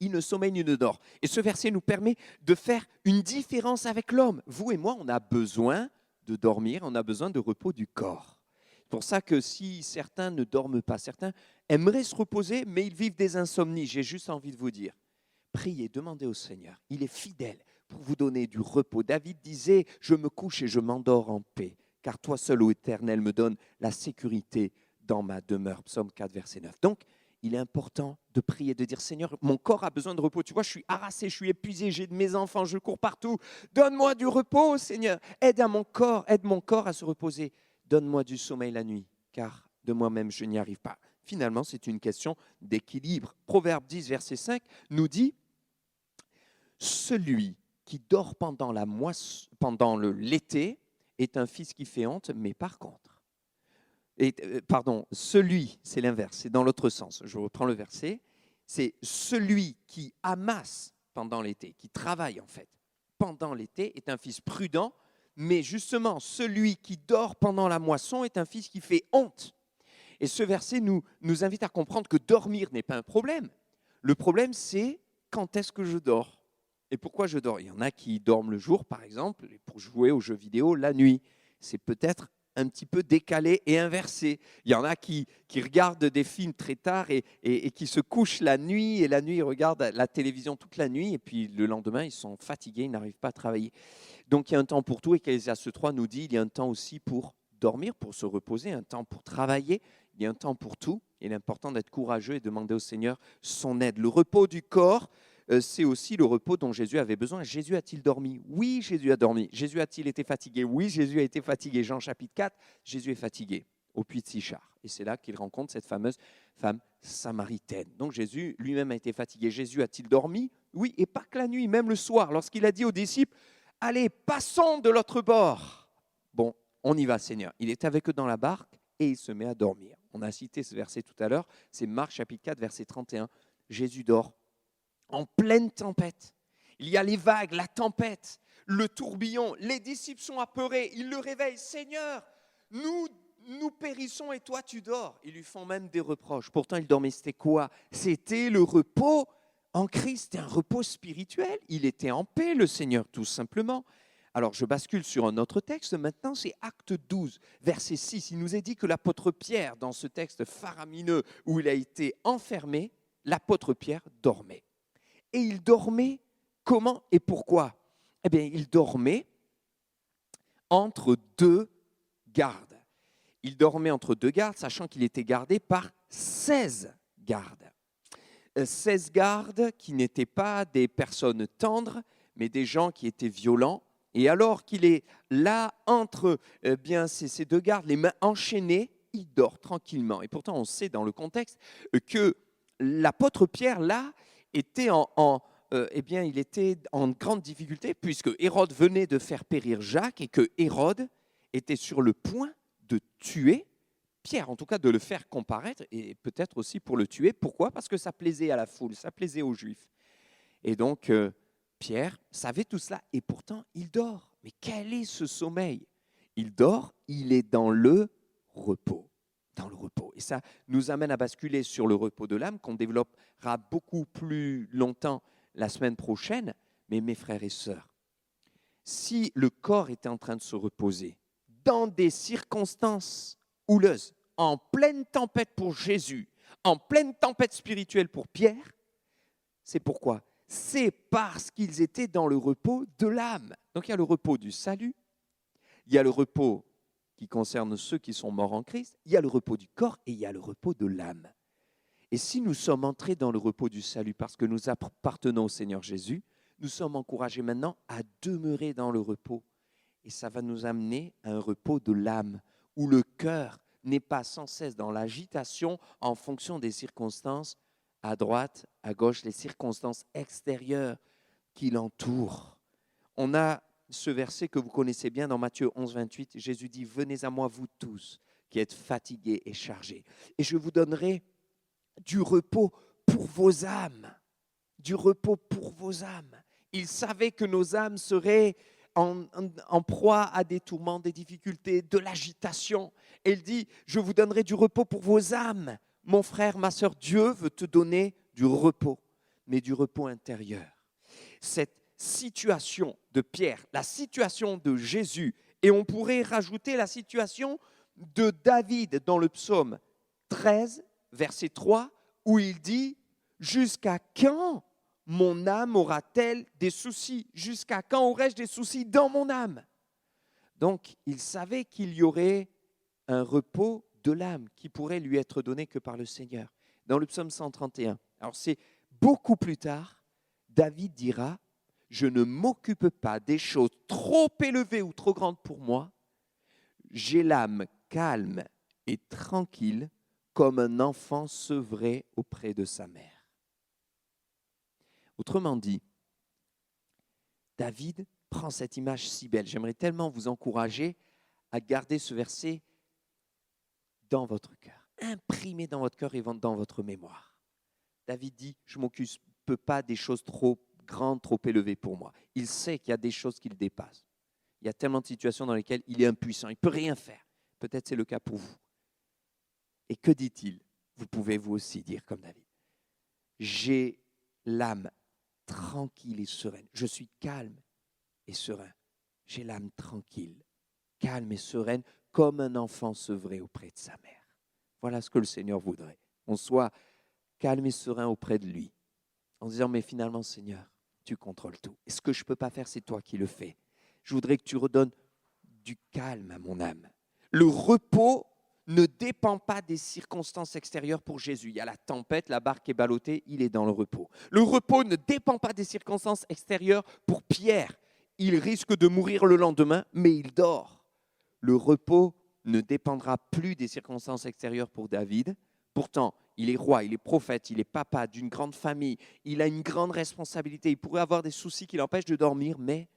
Il ne sommeille ni ne dort. Et ce verset nous permet de faire une différence avec l'homme. Vous et moi, on a besoin de dormir, on a besoin de repos du corps. C'est pour ça que si certains ne dorment pas, certains aimeraient se reposer, mais ils vivent des insomnies. J'ai juste envie de vous dire, priez, demandez au Seigneur. Il est fidèle pour vous donner du repos. David disait, je me couche et je m'endors en paix, car toi seul, ô Éternel, me donnes la sécurité dans ma demeure. Psaume 4, verset 9. Donc, il est important de prier, de dire, Seigneur, mon corps a besoin de repos. Tu vois, je suis harassé, je suis épuisé, j'ai de mes enfants, je cours partout. Donne-moi du repos, Seigneur. Aide mon corps à se reposer. Donne-moi du sommeil la nuit, car de moi-même, je n'y arrive pas. Finalement, c'est une question d'équilibre. Proverbe 10, verset 5 nous dit, celui qui dort pendant l'été est un fils qui fait honte, mais par contre, celui, c'est l'inverse, c'est dans l'autre sens. Je reprends le verset. C'est celui qui amasse pendant l'été, qui travaille en fait pendant l'été, est un fils prudent, mais justement, celui qui dort pendant la moisson est un fils qui fait honte. Et ce verset nous invite à comprendre que dormir n'est pas un problème. Le problème, c'est quand est-ce que je dors et pourquoi je dors. Il y en a qui dorment le jour, par exemple, pour jouer aux jeux vidéo la nuit. C'est peut-être un petit peu décalé et inversé. Il y en a qui regardent des films très tard et qui se couchent la nuit, et la nuit, ils regardent la télévision toute la nuit, et puis le lendemain, ils sont fatigués, ils n'arrivent pas à travailler. Donc, il y a un temps pour tout, et Ecclésiaste 3 nous dit, il y a un temps aussi pour dormir, pour se reposer, un temps pour travailler, il y a un temps pour tout. Il est important d'être courageux et demander au Seigneur son aide. Le repos du corps, c'est aussi le repos dont Jésus avait besoin. Jésus a-t-il dormi? Oui, Jésus a dormi. Jésus a-t-il été fatigué? Oui, Jésus a été fatigué. Jean chapitre 4, Jésus est fatigué au puits de Sichar. Et c'est là qu'il rencontre cette fameuse femme samaritaine. Donc Jésus lui-même a été fatigué. Jésus a-t-il dormi? Oui, et pas que la nuit, même le soir, lorsqu'il a dit aux disciples, « Allez, passons de l'autre bord. » Bon, on y va, Seigneur. Il est avec eux dans la barque et il se met à dormir. On a cité ce verset tout à l'heure. C'est Marc chapitre 4, verset 31. Jésus dort en pleine tempête. Il y a les vagues, la tempête, le tourbillon. Les disciples sont apeurés. Ils le réveillent. « Seigneur, nous périssons et toi tu dors. » Ils lui font même des reproches. Pourtant, il dormait. C'était quoi? C'était le repos en Christ. C'était un repos spirituel. Il était en paix, le Seigneur, tout simplement. Alors, je bascule sur un autre texte. Maintenant, c'est Acte 12, verset 6. Il nous est dit que l'apôtre Pierre, dans ce texte faramineux où il a été enfermé, l'apôtre Pierre dormait. Et il dormait comment et pourquoi? eh bien, il dormait entre deux gardes. Il dormait entre deux gardes, sachant qu'il était gardé par 16 gardes. 16 gardes qui n'étaient pas des personnes tendres, mais des gens qui étaient violents. Et alors qu'il est là entre ces deux gardes, les mains enchaînées, il dort tranquillement. Et pourtant, on sait dans le contexte que l'apôtre Pierre, là, était il était en grande difficulté, puisque Hérode venait de faire périr Jacques et que Hérode était sur le point de tuer Pierre, en tout cas de le faire comparaître, et peut-être aussi pour le tuer. Pourquoi ? Parce que ça plaisait à la foule, ça plaisait aux Juifs. Et donc, Pierre savait tout cela, et pourtant, il dort. Mais quel est ce sommeil ? Il dort, il est dans le repos. Dans le repos. Et ça nous amène à basculer sur le repos de l'âme, qu'on développera beaucoup plus longtemps la semaine prochaine. Mais mes frères et sœurs, si le corps était en train de se reposer, dans des circonstances houleuses, en pleine tempête pour Jésus, en pleine tempête spirituelle pour Pierre, c'est pourquoi ? C'est parce qu'ils étaient dans le repos de l'âme. Donc il y a le repos du salut, il y a le repos qui concerne ceux qui sont morts en Christ, il y a le repos du corps et il y a le repos de l'âme. Et si nous sommes entrés dans le repos du salut parce que nous appartenons au Seigneur Jésus, nous sommes encouragés maintenant à demeurer dans le repos. Et ça va nous amener à un repos de l'âme, où le cœur n'est pas sans cesse dans l'agitation en fonction des circonstances, à droite, à gauche, les circonstances extérieures qui l'entourent. On a ce verset que vous connaissez bien dans Matthieu 11, 28. Jésus dit « Venez à moi, vous tous, qui êtes fatigués et chargés, et je vous donnerai du repos pour vos âmes. » Du repos pour vos âmes. Il savait que nos âmes seraient en proie à des tourments, des difficultés, de l'agitation. Et il dit, je vous donnerai du repos pour vos âmes. Mon frère, ma sœur, Dieu veut te donner du repos, mais du repos intérieur. Cette situation de Pierre, la situation de Jésus, et on pourrait rajouter la situation de David dans le psaume 13, verset 3, où il dit, jusqu'à quand mon âme aura-t-elle des soucis ? Jusqu'à quand aurai-je des soucis dans mon âme ? Donc, il savait qu'il y aurait un repos de l'âme qui pourrait lui être donné que par le Seigneur. Dans le psaume 131, alors c'est beaucoup plus tard, David dira, « Je ne m'occupe pas des choses trop élevées ou trop grandes pour moi. J'ai l'âme calme et tranquille comme un enfant sevré auprès de sa mère. » Autrement dit, David prend cette image si belle. J'aimerais tellement vous encourager à garder ce verset dans votre cœur, imprimé dans votre cœur et dans votre mémoire. David dit, je ne m'occupe pas des choses trop grandes, trop élevées pour moi. Il sait qu'il y a des choses qui le dépassent. Il y a tellement de situations dans lesquelles il est impuissant, il ne peut rien faire. Peut-être c'est le cas pour vous. Et que dit-il ? Vous pouvez vous aussi dire comme David. J'ai l'âme tranquille et sereine. Je suis calme et serein. J'ai l'âme tranquille, calme et sereine, comme un enfant sevré auprès de sa mère. Voilà ce que le Seigneur voudrait. On soit calme et serein auprès de lui, en disant, mais finalement, Seigneur, tu contrôles tout. Et ce que je ne peux pas faire, c'est toi qui le fais. Je voudrais que tu redonnes du calme à mon âme. Le repos ne dépend pas des circonstances extérieures pour Jésus. Il y a la tempête, la barque est ballottée, il est dans le repos. Le repos ne dépend pas des circonstances extérieures pour Pierre. Il risque de mourir le lendemain, mais il dort. Le repos ne dépendra plus des circonstances extérieures pour David. Pourtant, il est roi, il est prophète, il est papa d'une grande famille. Il a une grande responsabilité. Il pourrait avoir des soucis qui l'empêchent de dormir, mais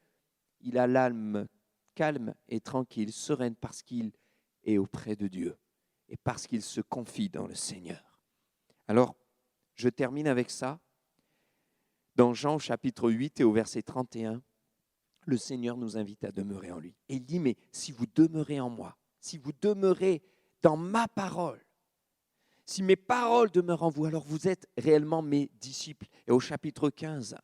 il a l'âme calme et tranquille, sereine, parce qu'il est auprès de Dieu et parce qu'il se confie dans le Seigneur. Alors, je termine avec ça. Dans Jean chapitre 8 et au verset 31, le Seigneur nous invite à demeurer en lui. Et il dit, mais si vous demeurez en moi, si vous demeurez dans ma parole, si mes paroles demeurent en vous, alors vous êtes réellement mes disciples. Et au chapitre 15,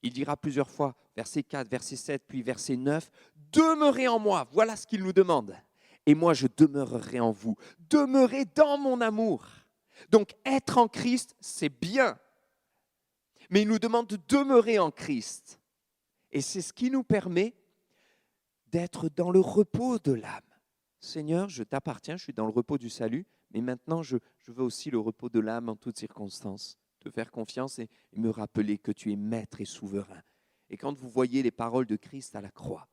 il dira plusieurs fois, verset 4, verset 7, puis verset 9, demeurez en moi, voilà ce qu'il nous demande. Et moi, je demeurerai en vous. Demeurez dans mon amour. Donc, être en Christ, c'est bien. Mais il nous demande de demeurer en Christ. Et c'est ce qui nous permet d'être dans le repos de l'âme. Seigneur, je t'appartiens, je suis dans le repos du salut, mais maintenant je veux aussi le repos de l'âme en toutes circonstances, te faire confiance et me rappeler que tu es maître et souverain. Et quand vous voyez les paroles de Christ à la croix,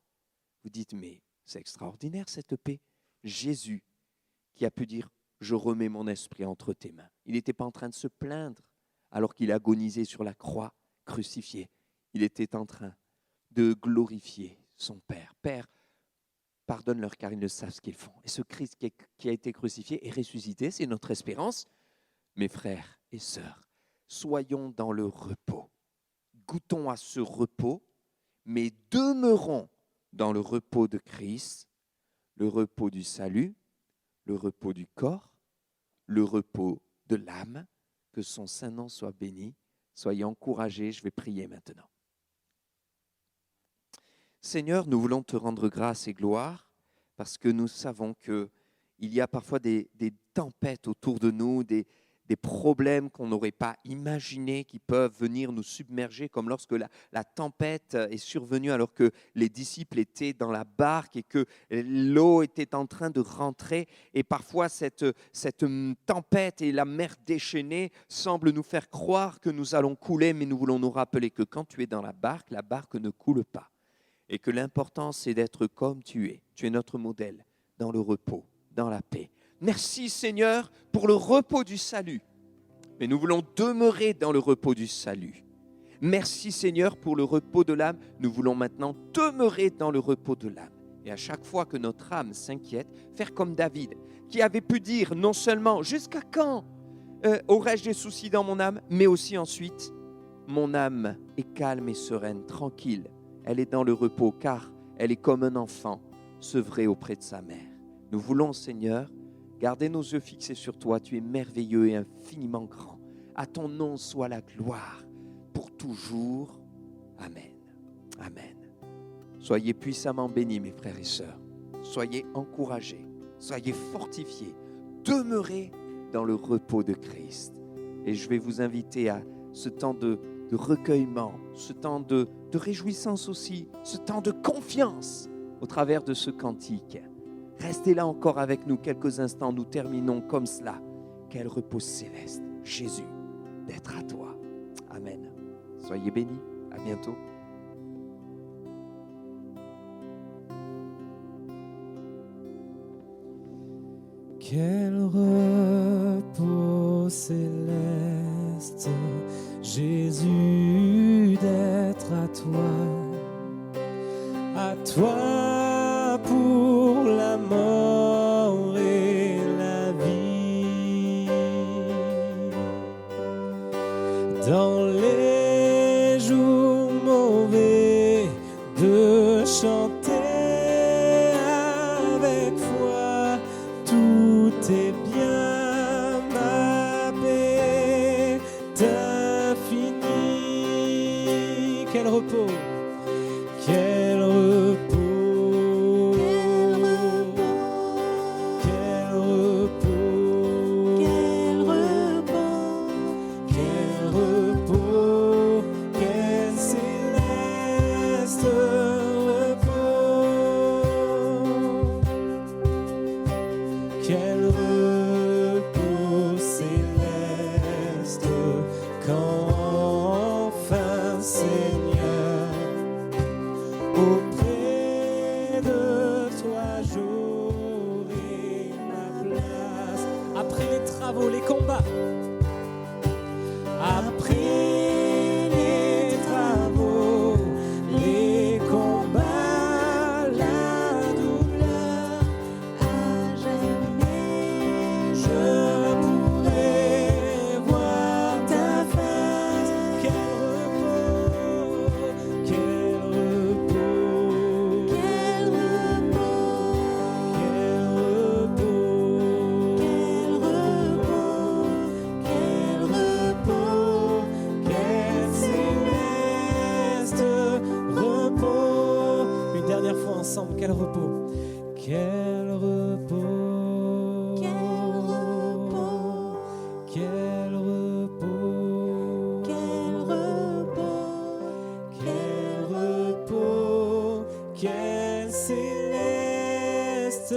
vous dites, mais c'est extraordinaire cette paix. Jésus qui a pu dire, je remets mon esprit entre tes mains. Il n'était pas en train de se plaindre alors qu'il agonisait sur la croix, crucifié. Il était en train de glorifier son Père. Père, pardonne-leur car ils ne savent ce qu'ils font. Et ce Christ qui a été crucifié et ressuscité, c'est notre espérance. Mes frères et sœurs, soyons dans le repos. Goûtons à ce repos, mais demeurons dans le repos de Christ, le repos du salut, le repos du corps, le repos de l'âme. Que son saint nom soit béni. Soyez encouragés, je vais prier maintenant. Seigneur, nous voulons te rendre grâce et gloire parce que nous savons qu'il y a parfois des tempêtes autour de nous, des problèmes qu'on n'aurait pas imaginés qui peuvent venir nous submerger, comme lorsque la tempête est survenue alors que les disciples étaient dans la barque et que l'eau était en train de rentrer. Et parfois, cette tempête et la mer déchaînée semblent nous faire croire que nous allons couler, mais nous voulons nous rappeler que quand tu es dans la barque ne coule pas. Et que l'important, c'est d'être comme tu es. Tu es notre modèle, dans le repos, dans la paix. Merci Seigneur pour le repos du salut. Mais nous voulons demeurer dans le repos du salut. Merci Seigneur pour le repos de l'âme. Nous voulons maintenant demeurer dans le repos de l'âme. Et à chaque fois que notre âme s'inquiète, faire comme David, qui avait pu dire non seulement « Jusqu'à quand aurais-je des soucis dans mon âme ?» mais aussi ensuite « Mon âme est calme et sereine, tranquille. Elle est dans le repos car elle est comme un enfant sevré auprès de sa mère. » Nous voulons Seigneur garder nos yeux fixés sur toi, tu es merveilleux et infiniment grand. À ton nom soit la gloire pour toujours. Amen. Amen. Soyez puissamment bénis, mes frères et sœurs. Soyez encouragés, soyez fortifiés. Demeurez dans le repos de Christ. Et je vais vous inviter à ce temps de recueillement, ce temps de réjouissance aussi, ce temps de confiance au travers de ce cantique. Restez là encore avec nous quelques instants. Nous terminons comme cela. Quel repos céleste, Jésus, d'être à toi. Amen. Soyez bénis. À bientôt. Quel repos céleste, Jésus, d'être à toi pour la mort et la vie. Dans les jours mauvais, de chanter avec foi, tout est bien, ma paix t'infinie. Quel repos! Quel repos, quel repos, quel repos, quel repos, quel céleste repos, quel repos céleste quand enfin Seigneur auprès de toi j'aurai ma place. Après les travaux, les combats, après les travaux, les combats, la douleur, à jamais je pourrai voir ta face. Quel repos, quel repos, quel repos, quel repos, quel repos, quel céleste repos. Une dernière fois ensemble, quel repos, quel repos, quel repos, quel repos, quel repos, quel repos. céleste,